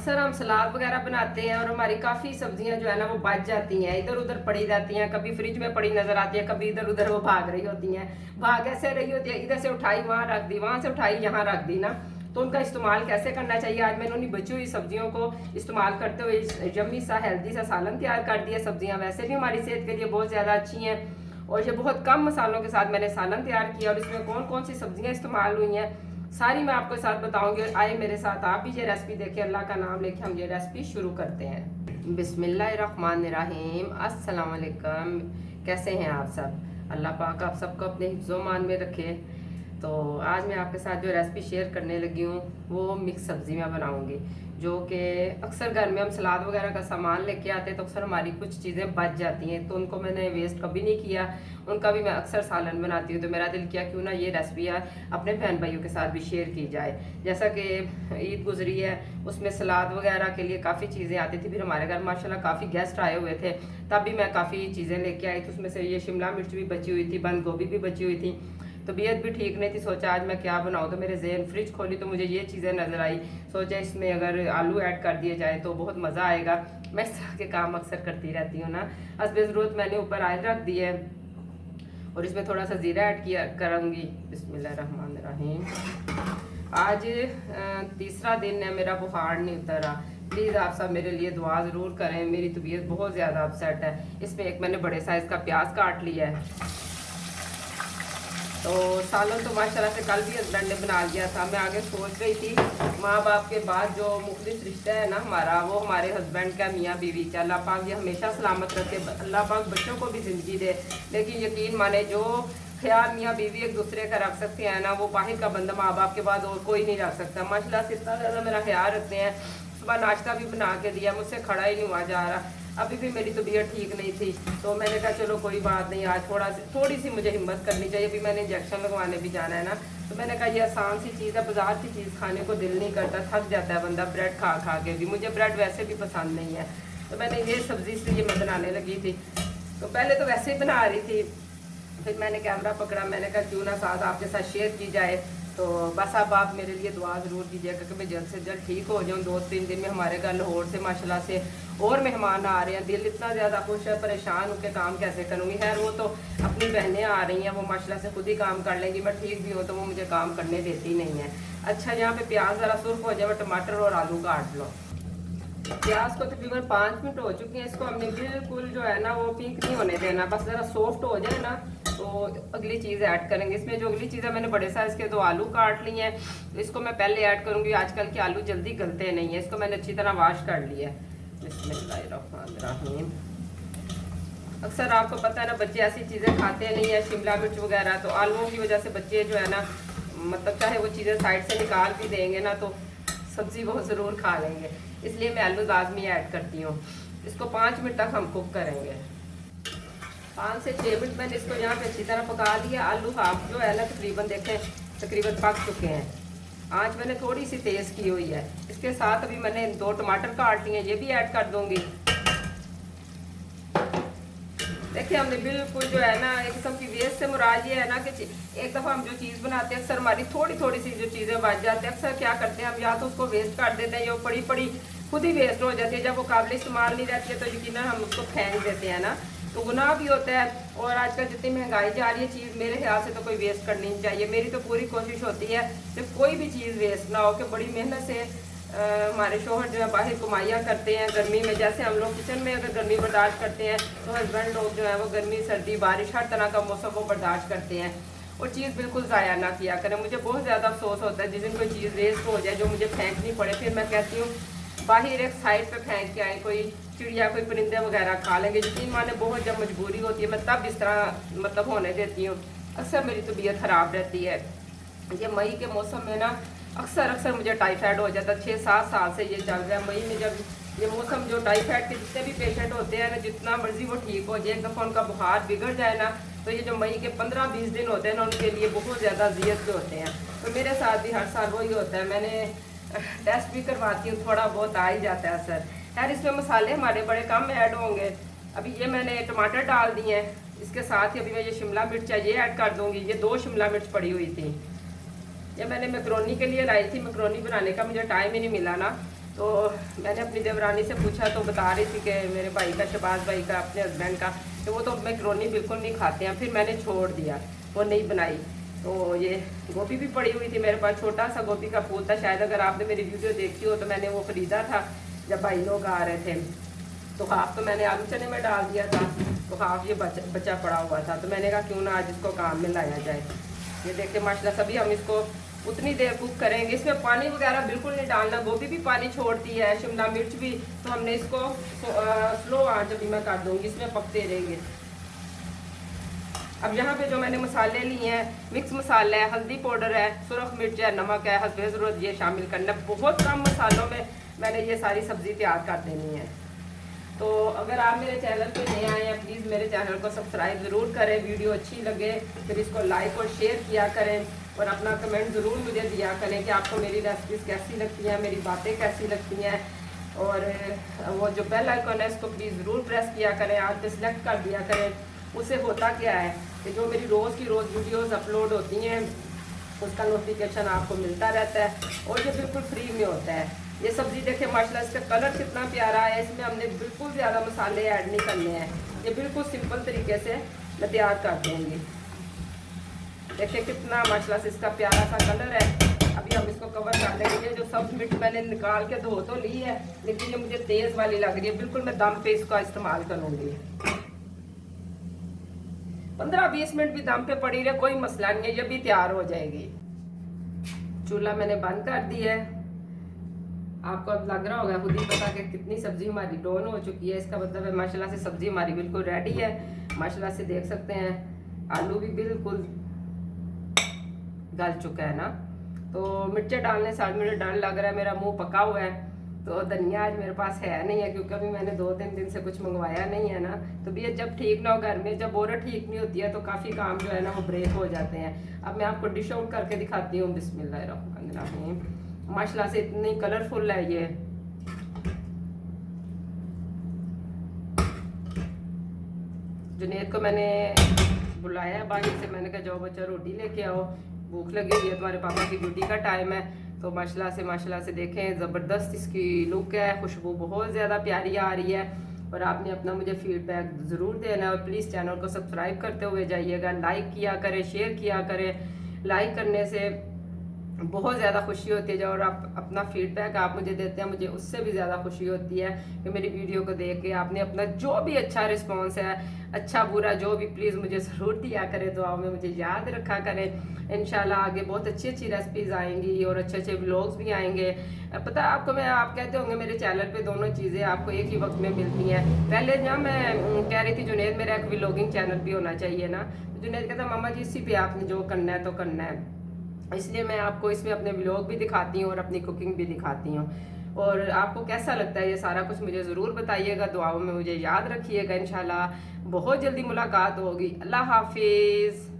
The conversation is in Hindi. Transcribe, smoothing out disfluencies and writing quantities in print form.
अक्सर हम सलाद वगैरह बनाते हैं और हमारी काफ़ी सब्जियां जो है ना वो बच जाती हैं, इधर उधर पड़ी रहती हैं, कभी फ्रिज में पड़ी नजर आती है, कभी इधर उधर वो भाग रही होती हैं। भाग ऐसे रही होती है, इधर से उठाई वहां रख दी, वहां से उठाई यहाँ रख दी ना। तो उनका इस्तेमाल कैसे करना चाहिए, आज मैंने उन्हीं बची हुई सब्जियों को इस्तेमाल करते हुए यम्मी सा हेल्दी सा सालन तैयार कर दिया। सब्जियां वैसे भी हमारी सेहत के लिए बहुत ज़्यादा अच्छी हैं और ये बहुत कम मसालों के साथ मैंने सालन तैयार किया। और इसमें कौन कौन सी सब्जियां इस्तेमाल हुई हैं सारी मैं आपके साथ बताऊंगी। और आए मेरे साथ आप भी ये रेसिपी देखें, अल्लाह का नाम लेके हम ये रेसिपी शुरू करते हैं। बिस्मिल्लाहिर्रहमानिर्रहीम, अस्सलाम वालेकुम। कैसे हैं आप सब? अल्लाह पाक आप सबको अपने हिफ्ज़ो मान में रखे। तो आज मैं आपके साथ जो रेसिपी शेयर करने लगी हूँ वो मिक्स सब्जी मैं बनाऊँगी, जो कि अक्सर घर में हम सलाद वगैरह का सामान लेके आते हैं तो अक्सर हमारी कुछ चीज़ें बच जाती हैं, तो उनको मैंने वेस्ट कभी नहीं किया, उनका भी मैं अक्सर सालन बनाती हूँ। तो मेरा दिल किया क्यों ना ये रेसिपी अपने बहन भाइयों के साथ भी शेयर की जाए। जैसा कि ईद गुजरी है, उसमें सलाद वगैरह के लिए काफ़ी चीज़ें आती थी, फिर हमारे घर माशाल्लाह काफ़ी गेस्ट आए हुए थे, तब भी मैं काफ़ी चीज़ें लेके आई थी। उसमें से ये शिमला मिर्च भी बची हुई थी, बंद गोभी भी बची हुई थी, तबीयत भी ठीक नहीं थी। सोचा आज मैं क्या बनाऊँ, तो मेरे जहन फ्रिज खोली तो मुझे ये चीज़ें नज़र आई। सोचा इसमें अगर आलू ऐड कर दिए जाए तो बहुत मज़ा आएगा। मैं इस तरह के काम अक्सर करती रहती हूँ ना। हस्बे ज़रूरत मैंने ऊपर आयल रख दी है और इसमें थोड़ा सा ज़ीरा ऐड किया करूँगी। बिस्मिल्लाहिर्रहमानिर्रहीम। आज तीसरा दिन है, मेरा बुखार नहीं उतरा। प्लीज़ आप सब मेरे लिए दुआ ज़रूर करें, मेरी तबीयत बहुत ज़्यादा अपसेट है। इसमें एक मैंने बड़े साइज़ का प्याज काट लिया है। तो सालन तो माशाल्लाह से कल भी हस्बैंड ने बना लिया था। मैं आगे सोच रही थी माँ बाप के बाद जो मुख्तलिफ रिश्ता है ना हमारा, वो हमारे हस्बैंड का मियाँ बीवी का, अल्लाह पाक ये हमेशा सलामत रखे, अल्लाह पाक बच्चों को भी ज़िंदगी दे। लेकिन यकीन माने जो ख्याल मियाँ बीवी एक दूसरे का रख सकते हैं ना, वो बाहर का बंदा माँ बाप के बाद और कोई नहीं रख सकता। माशाल्लाह से इतना ज़्यादा मेरा ख्याल रखते हैं। सुबह नाश्ता भी बना के दिया, मुझसे खड़ा ही नहीं हुआ जा रहा। अभी भी मेरी तबीयत ठीक नहीं थी, तो मैंने कहा चलो कोई बात नहीं, आज थोड़ी सी मुझे हिम्मत करनी चाहिए। अभी मैंने इंजेक्शन लगवाने भी जाना है ना, तो मैंने कहा ये आसान सी चीज़ है, बाजार की चीज़ खाने को दिल नहीं करता, थक जाता है बंदा ब्रेड खा खा के भी। मुझे ब्रेड वैसे भी पसंद नहीं है, तो मैंने ये सब्ज़ी से ये मैं बनाने लगी थी। तो पहले तो वैसे ही बना रही थी, फिर मैंने कैमरा पकड़ा, मैंने कहा क्यों ना साथ आपके साथ शेयर की जाए। तो बस अब आप मेरे लिए दुआ ज़रूर कीजिएगा कि मैं जल्द से जल्द ठीक हो जाऊँ। 2-3 दिन में हमारे घर लाहौर से माशाल्लाह से और मेहमान आ रहे हैं। दिल इतना ज़्यादा खुश है, परेशान होकर काम कैसे करूँगी। खैर वो तो अपनी बहनें आ रही हैं, वो माशाल्लाह से खुद ही काम कर लेंगी। मैं ठीक भी हूँ तो वो मुझे काम करने देती नहीं है। अच्छा, यहाँ पे प्याज ज़रा सुर्ख हो जाए, टमाटर और आलू काट लो। प्याज को तकरीबन 5 मिनट हो चुके हैं। इसको हमने बिल्कुल जो है ना वो पिंक नहीं होने देना, बस ज़रा सॉफ्ट हो जाए ना तो अगली चीज़ ऐड करेंगे। इसमें जो अगली चीज़ है, मैंने बड़े साइज़ के 2 आलू काट लिए हैं, तो इसको मैं पहले ऐड करूँगी। आजकल के आलू जल्दी गलते नहीं है, इसको मैंने अच्छी तरह वॉश कर लिया है। बिस्मिल्लाहिर्रहमानिर्रहीम। अक्सर आपको पता है ना, बच्चे ऐसी चीज़ें खाते नहीं है, शिमला मिर्च वगैरह, तो आलूओं की वजह से बच्चे जो है ना, मतलब चाहे वो चीज़ें साइड से निकाल भी देंगे ना तो सब्ज़ी वो ज़रूर खा लेंगे, इसलिए मैं आलू लाजमी ऐड करती हूँ। इसको 5 मिनट तक हम कुक करेंगे। 5 से 6 मिनट मैंने इसको यहाँ पे अच्छी तरह पका लिया। आलू हाफ जो है ना तकरीबन देखें तकरीबन पक चुके हैं। आँच मैंने थोड़ी सी तेज़ की हुई है। इसके साथ अभी मैंने 2 टमाटर काट लिए, ये भी ऐड कर दूँगी। देखिए हमने बिल्कुल जो है ना एक किस्म की वेस्ट से मुराद ये है ना कि एक दफ़ा हम जो चीज़ बनाते हैं अक्सर हमारी थोड़ी थोड़ी सी जो चीज़ें बच जाती हैं, अक्सर क्या करते हैं हम या तो उसको वेस्ट कर देते हैं या पड़ी पड़ी खुद ही वेस्ट हो जाती है। जब वो काबिल इस्तेमाल नहीं रहती है तो यकीनन हम उसको फेंक देते हैं ना, तो गुनाह भी होता है। और आजकल जितनी महंगाई जा रही है, चीज़ मेरे ख्याल से तो कोई वेस्ट करनी नहीं चाहिए। मेरी तो पूरी कोशिश होती है कि कोई भी चीज़ वेस्ट ना हो, कि बड़ी मेहनत से हमारे शोहर जो है बाहर कमाइयाँ करते हैं गर्मी में। जैसे हम लोग किचन में अगर गर्मी बर्दाश्त करते हैं, तो हस्बैंड लोग जो है वो गर्मी सर्दी बारिश हर तरह का मौसम वो बर्दाश्त करते हैं। और चीज़ बिल्कुल ज़ाया ना किया करें। मुझे बहुत ज़्यादा अफसोस होता है जिस दिन कोई चीज़ वेस्ट हो जाए जो मुझे फेंकनी पड़े, फिर मैं कहती हूँ बाहर एक साइड पे फेंक के आए, कोई चिड़िया कोई परिंदे वगैरह खा लेंगे। यकीन माने बहुत जब मजबूरी होती है मैं तब इस तरह मतलब होने देती हूँ। अक्सर मेरी तबीयत ख़राब रहती है। ये मई के मौसम में ना अक्सर मुझे टाइफाइड हो जाता है। 6-7 साल से ये चल रहा है। मई में जब ये मौसम जो टाइफाइड के जितने भी पेशेंट होते हैं ना, जितना मर्जी वो ठीक हो जाए, एक दफ़ा उनका बुखार बिगड़ जाए ना, तो ये जो मई के 15-20 दिन होते हैं ना उनके लिए बहुत ज़्यादा अजियत के होते हैं। तो मेरे साथ भी हर साल वही होता है। मैंने टेस्ट भी करवाती हूँ, थोड़ा बहुत आ ही जाता है असर। खैर इसमें मसाले हमारे बड़े कम ऐड होंगे। अभी ये मैंने टमाटर डाल दिए हैं, इसके साथ ही अभी मैं ये शिमला मिर्च है ये ऐड कर दूँगी। ये 2 शिमला मिर्च पड़ी हुई थी, ये मैंने मैक्रोनी के लिए लाई थी। मैक्रोनी बनाने का मुझे टाइम ही नहीं मिला ना, तो मैंने अपनी देवरानी से पूछा तो बता रही थी कि मेरे भाई का, शहबाज भाई का, अपने हस्बैंड का, कि वो तो मैकरोनी बिल्कुल नहीं खाते हैं। फिर मैंने छोड़ दिया, वो नहीं बनाई। तो ये गोभी भी पड़ी हुई थी मेरे पास, छोटा सा गोभी का फूल था। शायद अगर आपने मेरी वीडियो देखी हो तो मैंने वो ख़रीदा था जब भाई लोग आ रहे थे। तो हाफ तो मैंने आलू चने में डाल दिया था, तो हाफ ये बचा पड़ा हुआ था। तो मैंने कहा क्यों ना आज इसको काम में लाया जाए। ये देखिए माशाल्लाह, सभी हम इसको उतनी देर कुक करेंगे। इसमें पानी वगैरह बिल्कुल नहीं डालना, गोभी भी पानी छोड़ती है, शिमला मिर्च भी। तो हमने इसको स्लो आंच अभी मैं कर दूँगी, इसमें पकते रहेंगे। अब यहाँ पे जो मैंने मसाले लिए हैं, मिक्स मसाला है, हल्दी पाउडर है, सुरख मिर्च है, नमक है, हस्बे ज़रूरत ये शामिल करना। बहुत कम मसालों में मैंने ये सारी सब्ज़ी तैयार कर देनी है। तो अगर आप मेरे चैनल पे नए आए हैं, प्लीज़ मेरे चैनल को सब्सक्राइब ज़रूर करें। वीडियो अच्छी लगे फिर इसको लाइक और शेयर किया करें, और अपना कमेंट ज़रूर मुझे दिया करें कि आपको मेरी रेसिपीज़ कैसी लगती हैं, मेरी बातें कैसी लगती हैं। और वो जो बेल आइकन है उसको प्लीज़ ज़रूर प्रेस किया करें, आप पे सेलेक्ट कर दिया करें। उससे होता क्या है कि जो मेरी रोज़ की रोज़ वीडियोज़ अपलोड होती हैं उसका नोटिफिकेशन आपको मिलता रहता है, और ये बिल्कुल फ्री में होता है। ये सब्ज़ी देखिए माशाल्लाह, इसका कलर कितना प्यारा है। इसमें हमने बिल्कुल ज़्यादा मसाले ऐड नहीं करने हैं, ये बिल्कुल सिंपल तरीके से मैं तैयार कर दूँगी। देखिए कितना माशाल्लाह से इसका प्यारा सा कलर है। अभी हम इसको कवर कर देंगे। जो सब मिर्च मैंने निकाल के धो तो ली है, लेकिन ये मुझे तेज़ वाली लग रही है। बिल्कुल मैं दम पे इसका इस्तेमाल करूँगी। 15-20 मिनट भी दम पे पड़ी रहे, कोई मसला नहीं है, ये भी तैयार हो जाएगी। चूल्हा मैंने बंद कर दिया है। आपको अब लग रहा होगा खुद ही पता कि कितनी सब्जी हमारी डोन हो चुकी है। इसका मतलब है माशाल्लाह से सब्जी हमारी बिल्कुल रेडी है। माशाल्लाह से देख सकते हैं आलू भी बिल्कुल गल चुका है ना। तो मिर्चें डालने से आज मुझे डर लग रहा है, मेरा मुंह पका हुआ है। तो धनिया आज मेरे पास है नहीं है, क्योंकि अभी मैंने 2-3 दिन से कुछ मंगवाया नहीं है ना। तो भी जब ठीक ना हो घर में, जब औरत ठीक नहीं होती है तो काफ़ी काम जो है ना वो ब्रेक हो जाते हैं। अब मैं आपको डिश आउट करके दिखाती हूँ। बिस्मिल्लाहिर्रहमानिर्रहीम। माशाल्लाह से इतनी कलरफुल है ये। जुनेद को मैंने बुलाया बाहर से, मैंने कहा जाओ बच्चा रोटी लेके आओ, भूख लगी हुई है, तुम्हारे पापा की ड्यूटी का टाइम है। तो माशाल्लाह से देखें ज़बरदस्त इसकी लुक है, खुशबू बहुत ज़्यादा प्यारी आ रही है। और आपने अपना मुझे फीडबैक ज़रूर देना है, और प्लीज़ चैनल को सब्सक्राइब करते हुए जाइएगा, लाइक किया करें, शेयर किया करें। लाइक करने से बहुत ज़्यादा खुशी होती है, और आप अपना फीडबैक आप मुझे देते हैं, मुझे उससे भी ज़्यादा खुशी होती है कि मेरी वीडियो को देख के आपने अपना जो भी अच्छा रिस्पॉन्स है, अच्छा बुरा जो भी, प्लीज़ मुझे ज़रूर दिया करें, दुआओं में मुझे याद रखा करें। इंशाल्लाह आगे बहुत अच्छी अच्छी रेसिपीज़ आएंगी और अच्छे अच्छे व्लॉग्स भी आएंगे। पता है आपको, आप कहते होंगे मेरे चैनल पे दोनों चीज़ें आपको एक ही वक्त में मिलती हैं। पहले ना मैं कह रही थी जुनेद मेरा एक व्लॉगिंग चैनल भी होना चाहिए ना। जुनेद कहता मामा जी इसी पे आपने जो करना है तो करना है, इसलिए मैं आपको इसमें अपने व्लॉग भी दिखाती हूँ और अपनी कुकिंग भी दिखाती हूँ। और आपको कैसा लगता है ये सारा कुछ मुझे ज़रूर बताइएगा, दुआओं में मुझे याद रखिएगा। इंशाल्लाह बहुत जल्दी मुलाकात होगी। अल्लाह हाफिज़।